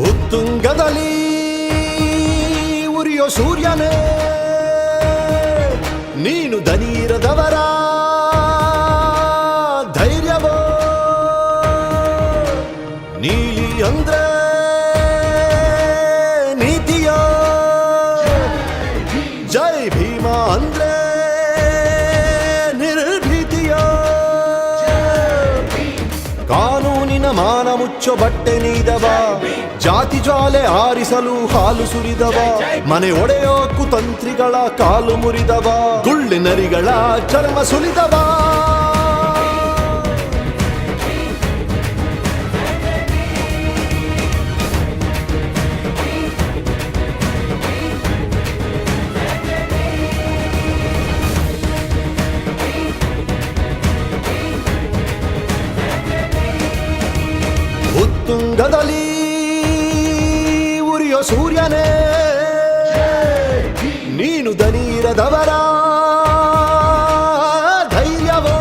ಉತ್ತುಂಗದಲ್ಲಿ ಉರಿಯೋ ಸೂರ್ಯನೇ ನೀನು ದನೀರದವರ ಧೈರ್ಯವೋ ನೀಲಿ ಅಂದ್ರೆ ನೀತಿಯೋ ಜೈ ಭೀಮ ಅಂದ್ರೆ ನಿರ್ಭೀತಿಯೋ ಕಾನೂನಿನ ಮಾನ ಮುಚ್ಚೋ ಬಟ್ಟೆ ನೀದವ ಜಾತಿ ಜ್ವಾಲೆ ಆರಿಸಲು ಹಾಲು ಸುರಿದವ ಮನೆ ಒಡೆಯೋ ಕುತಂತ್ರಿಗಳ ಕಾಲು ಮುರಿದವ ಗುಳ್ಳಿನರಿಗಳ ಚರ್ಮ ಸುಲಿದವ ಉತ್ತುಂಗದಲ್ಲಿ ಸೂರ್ಯನೇ ನೀನು ದನೀರದವರ ಧೈರ್ಯವೋ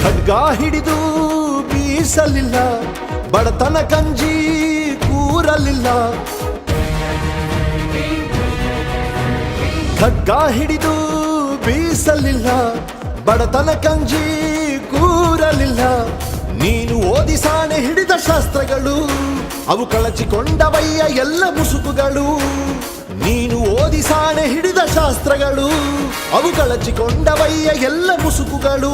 ಖಡ್ಗ ಹಿಡಿದು ಬೀಸಲಿಲ್ಲ ಬಡತನ ಕಂಜಿ ಕೂರಲಿಲ್ಲ ಖಡ್ಗ ಹಿಡಿದು ಬೀಸಲಿಲ್ಲ ಬಡತನ ಕಂಜಿ ಕೂರಲಿಲ್ಲ ನೀನು ಓದಿಸಾನೆ ಹಿಡಿದ ಶಾಸ್ತ್ರಗಳು ಅವು ಕಳಚಿಕೊಂಡವಯ್ಯ ಎಲ್ಲ ಮುಸುಕುಗಳು ನೀನು ಓದಿಸಾನೆ ಹಿಡಿದ ಶಾಸ್ತ್ರಗಳು ಅವು ಕಳಚಿಕೊಂಡವಯ್ಯ ಎಲ್ಲ ಮುಸುಕುಗಳು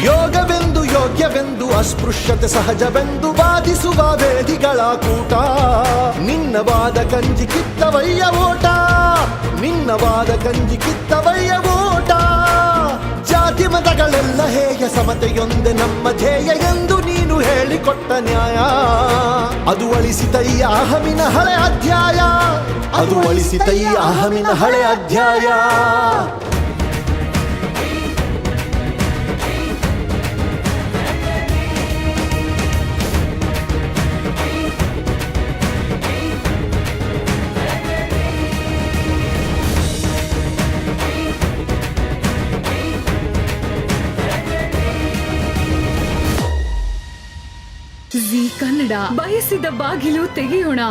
ಯೋಗವೆಂದು ಯೋಗ್ಯವೆಂದು ಅಸ್ಪೃಶ್ಯತೆ ಸಹಜವೆಂದು ವಾದಿಸುವ ವೇದಿಗಳ ಕೂಟ ನಿನ್ನವಾದ ಕಂಜಿ ಕಿತ್ತವಯ್ಯ ಓಟ ನಿನ್ನವಾದ ಕಂಜಿ ಕಿತ್ತವಯ್ಯ ಓಟ ಜಾತಿ ಮತಗಳೆಲ್ಲ ಹೇಗೆ ಸಮತೆಯೊಂದೆ ನಮ್ಮ ಧ್ಯೇಯ ಎಂದು ನೀನು ಹೇಳಿಕೊಟ್ಟ ನ್ಯಾಯ ಅದು ಅಳಿಸಿತಯ್ಯ ಅಹಮಿನ ಹಳೆ ಅಧ್ಯಾಯ ಅದು ಅಳಿಸಿತಯ್ಯ ಅಹಮಿನ ಹಳೆ ಅಧ್ಯಾಯ ಜೀ ಕನ್ನಡ ಬಯಸಿದ ಬಾಗಿಲು ತೆಗೆಯೋಣ.